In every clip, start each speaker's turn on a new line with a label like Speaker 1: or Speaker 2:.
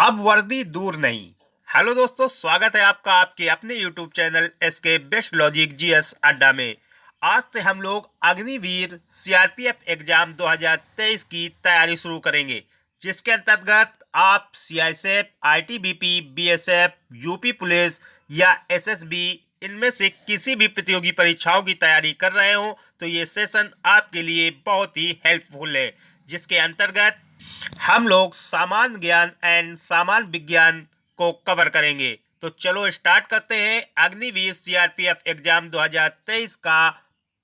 Speaker 1: अब वर्दी दूर नहीं। हेलो दोस्तों, स्वागत है आपका आपके अपने YouTube channel SK Best Logic GS Adda में। आज से हम लोग अग्निवीर सीआरपीएफ एग्जाम 2023 की तैयारी शुरू करेंगे, जिसके अंतर्गत आप CISF, ITBP, BSF, UP police या एसएसबी इनमें से किसी भी प्रतियोगी परीक्षाओं की तैयारी कर रहे हो तो ये सेशन आपके लिए बहुत ही हेल्पफुल है, जिसके अंतर्गत हम लोग सामान्य ज्ञान एंड सामान्य विज्ञान को कवर करेंगे। तो चलो स्टार्ट करते हैं अग्निवीर सीआरपीएफ एग्जाम 2023 का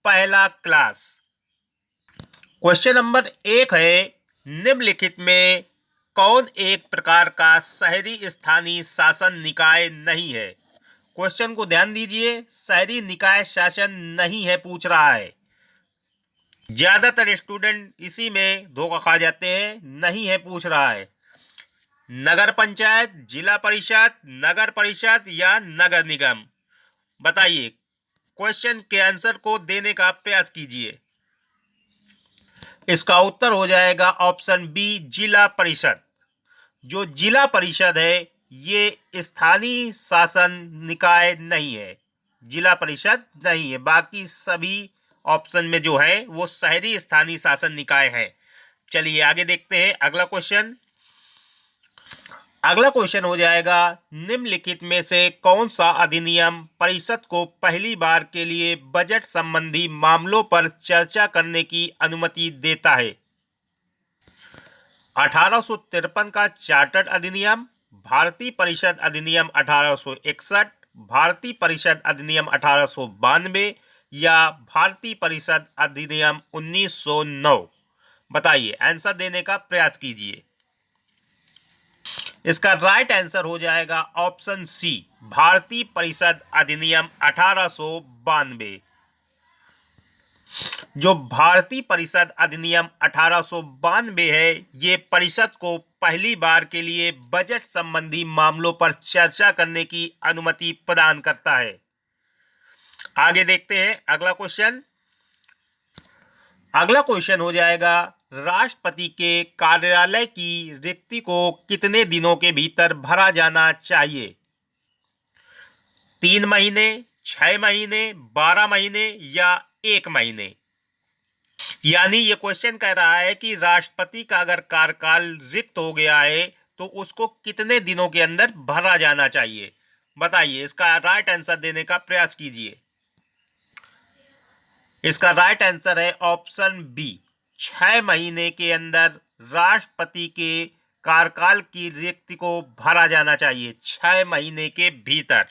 Speaker 1: पहला क्लास। क्वेश्चन नंबर 1 है, निम्नलिखित में कौन एक प्रकार का शहरी स्थानीय शासन निकाय नहीं है? क्वेश्चन को ध्यान दीजिए, शहरी निकाय शासन नहीं है पूछ रहा है। ज्यादातर स्टूडेंट इसी में धोखा खा जाते हैं, नहीं है पूछ रहा है। नगर पंचायत, जिला परिषद, नगर परिषद या नगर निगम? बताइए, क्वेश्चन के आंसर को देने का प्रयास कीजिए। इसका उत्तर हो जाएगा ऑप्शन बी, जिला परिषद। जो जिला परिषद है ये स्थानीय शासन निकाय नहीं है, जिला परिषद नहीं है। बाकी सभी ऑप्शन में जो है वो शहरी स्थानीय शासन निकाय है। चलिए आगे देखते हैं अगला क्वेश्चन। अगला क्वेश्चन हो जाएगा, निम्नलिखित में से कौन सा अधिनियम परिषद को पहली बार के लिए बजट संबंधी मामलों पर चर्चा करने की अनुमति देता है? 1853 का चार्टर्ड अधिनियम, भारतीय परिषद अधिनियम 1861, भारतीय परिषद अधिनियम 1892 या भारतीय परिषद अधिनियम 1909? बताइए, आंसर देने का प्रयास कीजिए। इसका राइट आंसर हो जाएगा ऑप्शन सी, भारतीय परिषद अधिनियम 1892। जो भारतीय परिषद अधिनियम 1892 है ये परिषद को पहली बार के लिए बजट संबंधी मामलों पर चर्चा करने की अनुमति प्रदान करता है। आगे देखते हैं अगला क्वेश्चन। अगला क्वेश्चन हो जाएगा, राष्ट्रपति के कार्यालय की रिक्ति को कितने दिनों के भीतर भरा जाना चाहिए? 3 महीने, 6 महीने, 12 महीने या 1 महीने? यानी ये क्वेश्चन कह रहा है कि राष्ट्रपति का अगर कार्यकाल रिक्त हो गया है तो उसको कितने दिनों के अंदर भरा जाना चाहिए? बताइए, इसका राइट आंसर देने का प्रयास कीजिए। इसका राइट आंसर है ऑप्शन बी, 6 महीने के अंदर राष्ट्रपति के कार्यकाल की रिक्ति को भरा जाना चाहिए, 6 महीने के भीतर।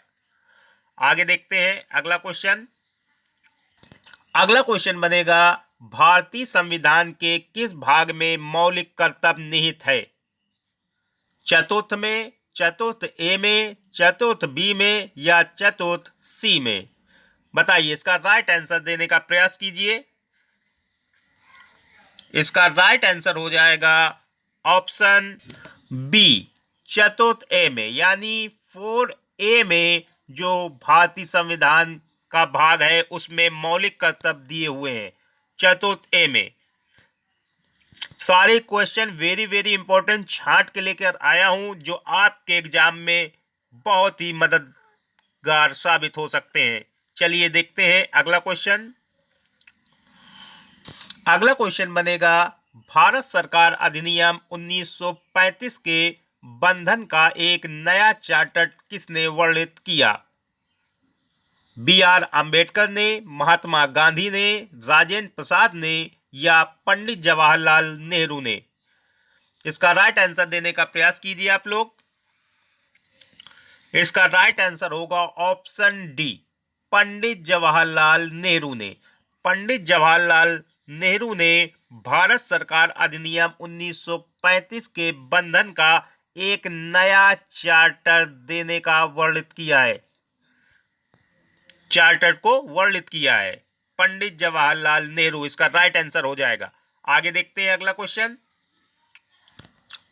Speaker 1: आगे देखते हैं अगला क्वेश्चन। अगला क्वेश्चन बनेगा, भारतीय संविधान के किस भाग में मौलिक कर्तव्य निहित है? चतुर्थ में, चतुर्थ ए में, चतुर्थ बी में या चतुर्थ सी में? बताइए, इसका राइट आंसर देने का प्रयास कीजिए। इसका राइट आंसर हो जाएगा ऑप्शन बी, चतुर्थ ए में। यानी 4A में जो भारतीय संविधान का भाग है उसमें मौलिक कर्तव्य दिए हुए हैं, चतुर्थ ए में। सारे क्वेश्चन वेरी वेरी इंपॉर्टेंट छांट के लेकर आया हूं जो आपके एग्जाम में बहुत ही मददगार साबित हो सकते हैं। चलिए देखते हैं अगला क्वेश्चन। अगला क्वेश्चन बनेगा, भारत सरकार अधिनियम 1935 के बंधन का एक नया चार्टर किसने वर्णित किया? B.R. अंबेडकर ने, महात्मा गांधी ने, राजेंद्र प्रसाद ने या पंडित जवाहरलाल नेहरू ने? इसका राइट आंसर देने का प्रयास कीजिए आप लोग। इसका राइट आंसर होगा ऑप्शन डी, पंडित जवाहरलाल नेहरू ने। पंडित जवाहरलाल नेहरू ने भारत सरकार अधिनियम 1935 के बंधन का एक नया चार्टर देने का वर्णित किया है, चार्टर को वर्णित किया है पंडित जवाहरलाल नेहरू। इसका राइट आंसर हो जाएगा। आगे देखते हैं अगला क्वेश्चन।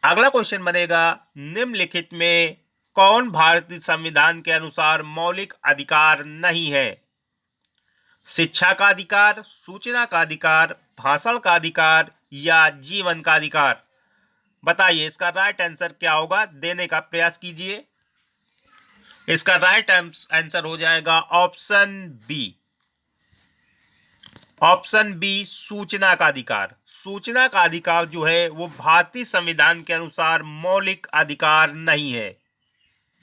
Speaker 1: अगला क्वेश्चन बनेगा, निम्नलिखित में कौन भारतीय संविधान के अनुसार मौलिक अधिकार नहीं है? शिक्षा का अधिकार, सूचना का अधिकार, भाषण का अधिकार या जीवन का अधिकार? बताइए इसका राइट आंसर क्या होगा, देने का प्रयास कीजिए। इसका राइट आंसर हो जाएगा ऑप्शन बी। ऑप्शन बी सूचना का अधिकार। सूचना का अधिकार जो है वो भारतीय संविधान के अनुसार मौलिक अधिकार नहीं है,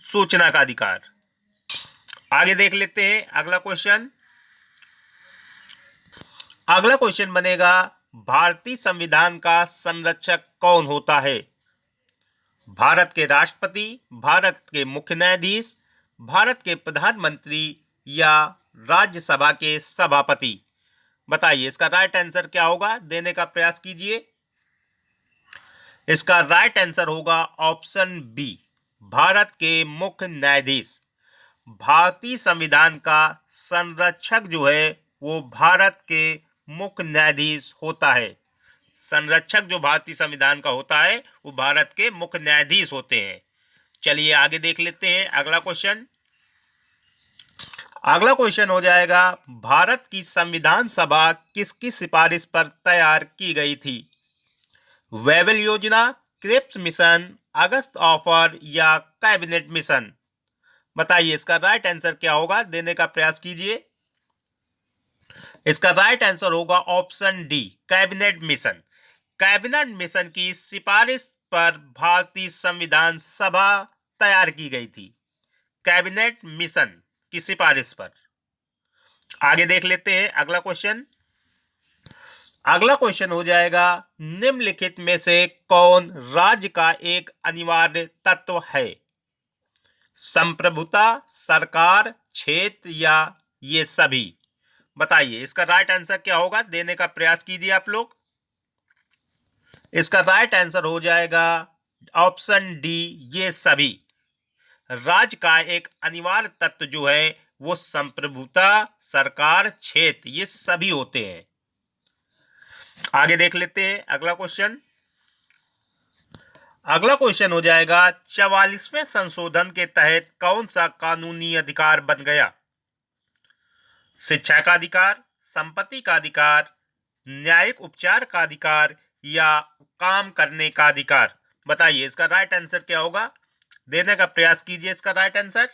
Speaker 1: सूचना का अधिकार। आगे देख लेते हैं अगला क्वेश्चन। अगला क्वेश्चन बनेगा, भारतीय संविधान का संरक्षक कौन होता है? भारत के राष्ट्रपति, भारत के मुख्य न्यायाधीश, भारत के प्रधानमंत्री या राज्यसभा के सभापति? बताइए इसका राइट आंसर क्या होगा, देने का प्रयास कीजिए। इसका राइट आंसर होगा ऑप्शन बी, भारत के मुख्य न्यायाधीश। भारतीय संविधान का संरक्षक जो है वो भारत के मुख्य न्यायाधीश होता है। संरक्षक जो भारतीय संविधान का होता है वो भारत के मुख्य न्यायाधीश होते हैं। चलिए आगे देख लेते हैं अगला क्वेश्चन। अगला क्वेश्चन हो जाएगा, भारत की संविधान सभा किसकी सिफारिश पर तैयार की गई थी? वेवेल योजना, क्रिप्स मिशन, अगस्त ऑफर या कैबिनेट मिशन? बताइए इसका राइट आंसर क्या होगा, देने का प्रयास कीजिए। इसका राइट आंसर होगा option D, cabinet mission. Cabinet mission की सिफारिश पर भारतीय संविधान सभा तैयार की गई थी, कैबिनेट मिशन की सिफारिश पर। आगे देख लेते हैं अगला क्वेश्चन। अगला क्वेश्चन हो जाएगा, निम्नलिखित में से कौन राज्य का एक अनिवार्य तत्व है? संप्रभुता, सरकार, क्षेत्र या ये सभी? बताइए इसका राइट आंसर क्या होगा, देने का प्रयास कीजिए आप लोग। इसका राइट आंसर हो जाएगा ऑप्शन डी, ये सभी। राज्य का एक अनिवार्य तत्व जो है वो संप्रभुता, सरकार, क्षेत्र ये सभी होते हैं। आगे देख लेते हैं अगला क्वेश्चन। अगला क्वेश्चन हो जाएगा, 44वें संशोधन के तहत कौन सा कानूनी अधिकार बन गया? शिक्षा का अधिकार, संपत्ति का अधिकार, न्यायिक उपचार का अधिकार या काम करने का अधिकार? बताइए इसका राइट आंसर क्या होगा, देने का प्रयास कीजिए इसका राइट आंसर।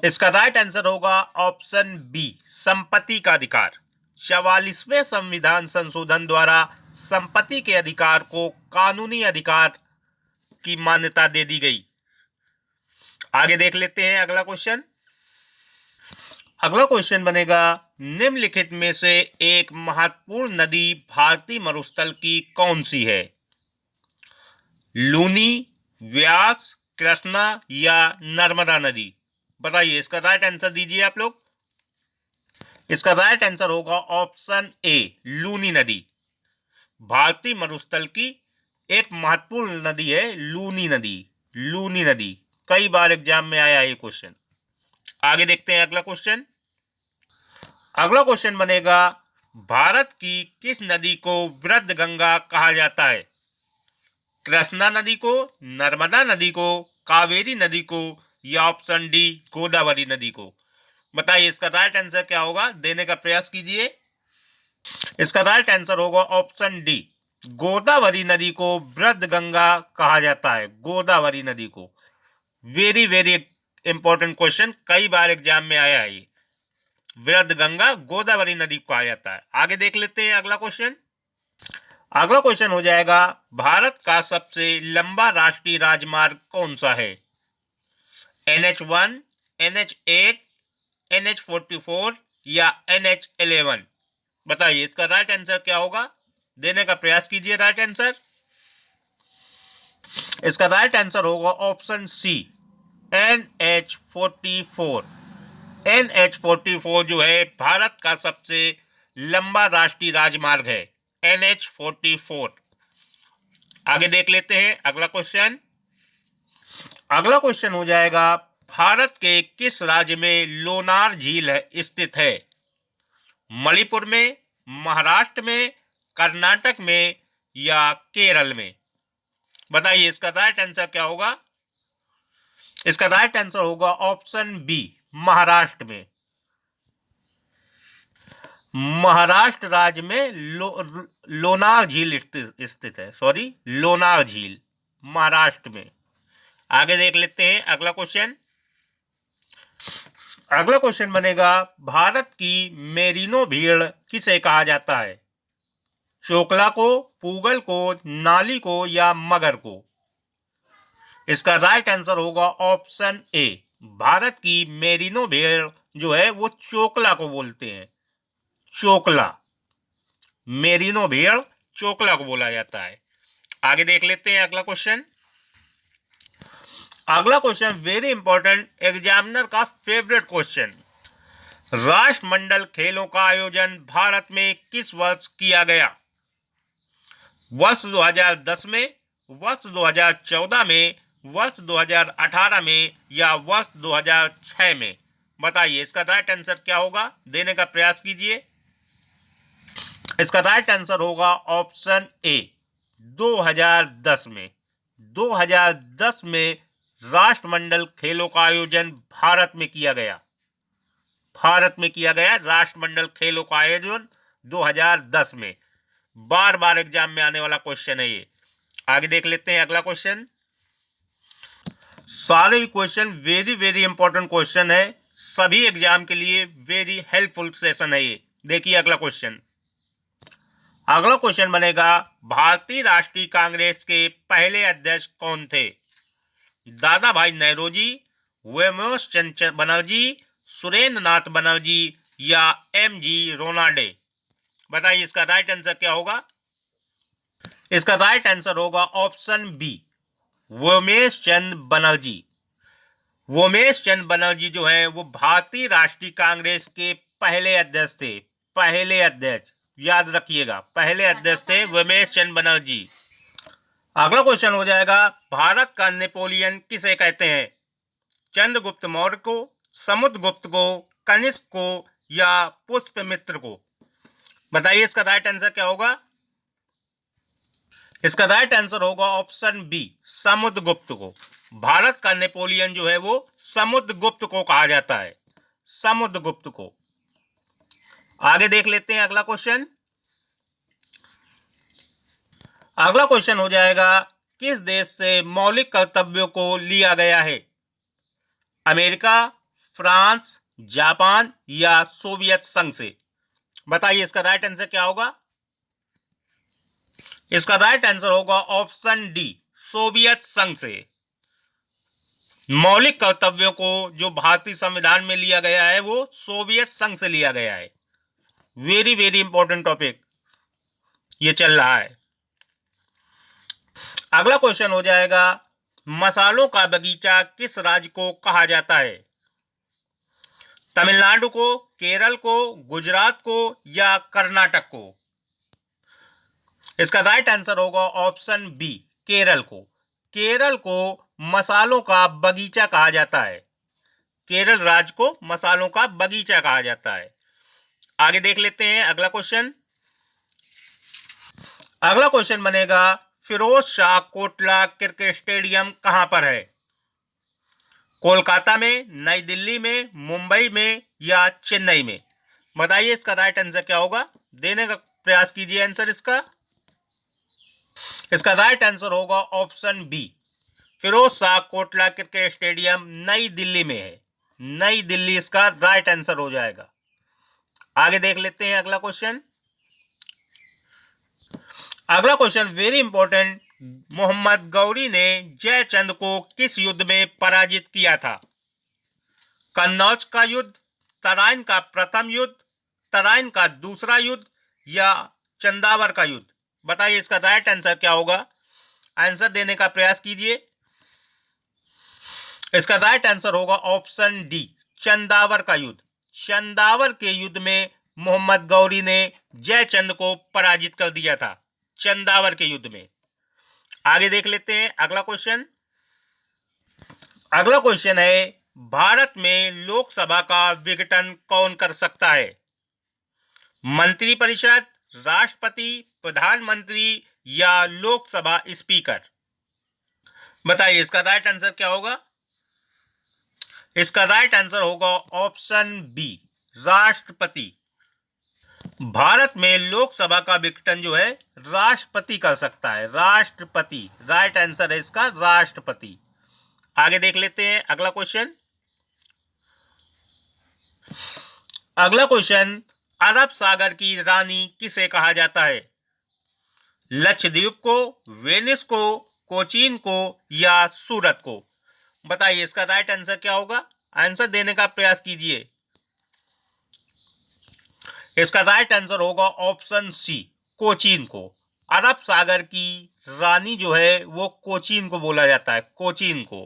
Speaker 1: इसका राइट आंसर होगा ऑप्शन बी, संपत्ति का अधिकार। 44वें संविधान संशोधन द्वारा संपत्ति के अधिकार को कानूनी अधिकार की मान्यता दे दी गई। आगे देख लेते हैं अगला क्वेश्चन। अगला क्वेश्चन बनेगा, निम्नलिखित में से एक महत्वपूर्ण नदी भारतीय मरुस्थल की कौन सी है? लूनी, व्यास, कृष्णा या नर्मदा नदी? बताइए इसका राइट आंसर दीजिए आप लोग। इसका राइट आंसर होगा ऑप्शन ए, लूनी नदी। भारतीय मरुस्थल की एक महत्वपूर्ण नदी है लूनी नदी। लूनी नदी कई बार एग्जाम में आया ये क्वेश्चन। आगे देखते हैं अगला क्वेश्चन। अगला क्वेश्चन बनेगा, भारत की किस नदी को वृद्ध गंगा कहा जाता है? कृष्णा नदी को, नर्मदा नदी को, कावेरी नदी को या ऑप्शन डी, गोदावरी नदी को? बताइए इसका राइट आंसर क्या होगा, देने का प्रयास कीजिए। इसका राइट आंसर होगा ऑप्शन डी, गोदावरी नदी को वृद्ध गंगा कहा जाता है। गोदावरी नदी को। वेरी वेरी इंपॉर्टेंट क्वेश्चन, कई बार एग्जाम में आया है ये। वृद्ध गंगा गोदावरी नदी को कहा जाता है। आगे देख लेते हैं अगला क्वेश्चन। अगला क्वेश्चन हो जाएगा, भारत का सबसे लंबा राष्ट्रीय राजमार्ग कौन सा है? NH1, NH8, NH44 या NH11? बताइए इसका राइट आंसर क्या होगा, देने का प्रयास कीजिए राइट आंसर। इसका राइट आंसर होगा ऑप्शन सी, NH44। NH44 जो है भारत का सबसे लंबा राष्ट्रीय राजमार्ग है, NH44। आगे देख लेते हैं अगला क्वेश्चन। अगला क्वेश्चन हो जाएगा, भारत के किस राज्य में लोनार झील स्थित है? मणिपुर में, महाराष्ट्र में, कर्नाटक में या केरल में? बताइए इसका राइट आंसर क्या होगा। इसका राइट आंसर होगा ऑप्शन बी, महाराष्ट्र में। महाराष्ट्र राज्य में लोनार झील स्थित है, सॉरी, लोनार झील महाराष्ट्र में। आगे देख लेते हैं अगला क्वेश्चन। अगला क्वेश्चन बनेगा, भारत की मेरिनो भेड़ किसे कहा जाता है? चोकला को, पूगल को, नाली को या मगर को? इसका राइट आंसर होगा ऑप्शन ए। भारत की मेरिनो भेड़ जो है वो चोकला को बोलते हैं। चोकला, मेरिनो भेड़ चोकला को बोला जाता है। आगे देख लेते हैं अगला क्वेश्चन। अगला क्वेश्चन वेरी इंपॉर्टेंट, एग्जामिनर का फेवरेट क्वेश्चन। राष्ट्रमंडल खेलों का आयोजन भारत में किस वर्ष किया गया? वर्ष 2010 में, वर्ष 2014 में, वर्ष 2018 में या वर्ष 2006 में? बताइए इसका राइट आंसर क्या होगा, देने का प्रयास कीजिए। इसका राइट आंसर होगा ऑप्शन ए, 2010 में। 2010 में राष्ट्रमंडल खेलों का आयोजन भारत में किया गया। भारत में किया गया राष्ट्रमंडल खेलों का आयोजन 2010 में। बार बार एग्जाम में आने वाला क्वेश्चन है ये। आगे देख लेते हैं अगला क्वेश्चन। सारे ही question very very important question है, सभी एग्जाम के लिए वेरी हेल्पफुल सेशन है ये। देखिए अगला क्वेश्चन। अगला क्वेश्चन बनेगा, भारतीय राष्ट्रीय कांग्रेस के पहले अध्यक्ष कौन थे? दादा भाई नौरोजी, वेमोस चंद्र बनर्जी, सुरेंद्र नाथ बनर्जी या एम.जी. रोनाल्डे? बताइए इसका राइट आंसर क्या होगा। इसका राइट आंसर होगा ऑप्शन बी, वेमेश चंद्र बनर्जी। वेमेश चंद्र बनर्जी जो है वो भारतीय राष्ट्रीय कांग्रेस के पहले अध्यक्ष थे। पहले अध्यक्ष याद रखिएगा, पहले अध्यक्ष थे वेमेश चंद्र बनर्जी। अगला क्वेश्चन हो जाएगा, भारत का नेपोलियन किसे कहते हैं? चंद्रगुप्त मौर्य को, समुद्रगुप्त को, कनिष्क को या पुष्यमित्र को? बताइए इसका राइट आंसर क्या होगा। इसका राइट आंसर होगा ऑप्शन बी, समुद्रगुप्त को। भारत का नेपोलियन जो है वो समुद्रगुप्त को कहा जाता है, समुद्रगुप्त को। आगे देख लेते हैं अगला क्वेश्चन। अगला क्वेश्चन हो जाएगा, किस देश से मौलिक कर्तव्यों को लिया गया है? अमेरिका, फ्रांस, जापान या सोवियत संघ से? बताइए इसका राइट आंसर क्या होगा। इसका राइट आंसर होगा ऑप्शन डी, सोवियत संघ से। मौलिक कर्तव्यों को जो भारतीय संविधान में लिया गया है वो सोवियत संघ से लिया गया है। वेरी वेरी इंपॉर्टेंट टॉपिक ये चल रहा है। अगला क्वेश्चन हो जाएगा, मसालों का बगीचा किस राज्य को कहा जाता है? तमिलनाडु को, केरल को, गुजरात को या कर्नाटक को? इसका राइट आंसर होगा ऑप्शन बी, केरल को। केरल को मसालों का बगीचा कहा जाता है। केरल राज्य को मसालों का बगीचा कहा जाता है। आगे देख लेते हैं अगला क्वेश्चन। अगला क्वेश्चन बनेगा, फिरोज शाह कोटला क्रिकेट स्टेडियम कहां पर है? कोलकाता में, नई दिल्ली में, मुंबई में या चेन्नई में? बताइए इसका राइट आंसर क्या होगा, देने का प्रयास कीजिए आंसर इसका। इसका राइट आंसर होगा option B, Firoz Shah Kotla cricket stadium New Delhi में है। नई दिल्ली इसका राइट आंसर हो जाएगा। आगे देख लेते हैं अगला क्वेश्चन। अगला question very important, Mohammad Ghori ने जयचंद को किस युद्ध में पराजित किया था? कन्नौज का युद्ध, तराइन का प्रथम युद्ध, तराइन का दूसरा युद्ध या चंदावर का युद्ध? बताइए इसका राइट आंसर क्या होगा, आंसर देने का प्रयास कीजिए। इसका राइट आंसर होगा ऑप्शन डी, चंदावर का युद्ध। चंदावर के युद्ध में मोहम्मद गौरी ने जयचंद को पराजित कर दिया था, चंदावर के युद्ध में। आगे देख लेते हैं अगला क्वेश्चन। अगला क्वेश्चन है, भारत में लोकसभा का विघटन कौन कर सकता है? मंत्रिपरिषद, राष्ट्रपति, प्रधानमंत्री या लोकसभा स्पीकर? बताइए इसका राइट आंसर क्या होगा। इसका राइट आंसर होगा ऑप्शन बी, राष्ट्रपति। भारत में लोकसभा का विघटन जो है राष्ट्रपति कर सकता है, राष्ट्रपति। राइट आंसर है इसका राष्ट्रपति। आगे देख लेते हैं अगला क्वेश्चन। अगला क्वेश्चन, अरब सागर की रानी किसे कहा जाता है? लक्षद्वीप को, वेनिस को, कोचीन को या सूरत को? बताइए इसका राइट आंसर क्या होगा? आंसर देने का प्रयास कीजिए। इसका राइट आंसर होगा ऑप्शन सी, कोचीन को। अरब सागर की रानी जो है वो कोचीन को बोला जाता है, कोचीन को।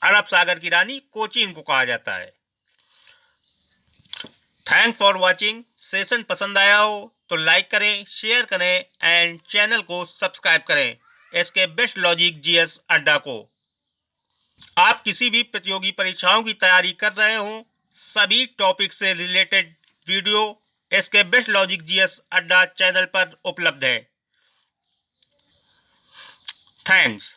Speaker 1: अरब सागर की रानी कोचीन को कहा जाता है। Thanks for watching. सेशन पसंद आया हो तो लाइक करें, शेयर करें एंड चैनल को सब्सक्राइब करें, इसके बेस्ट लॉजिक जीएस अड्डा को। आप किसी भी प्रतियोगी परीक्षाओं की तैयारी कर रहे हो, सभी टॉपिक से रिलेटेड वीडियो इसके बेस्ट लॉजिक जीएस अड्डा चैनल पर उपलब्ध है। थैंक्स।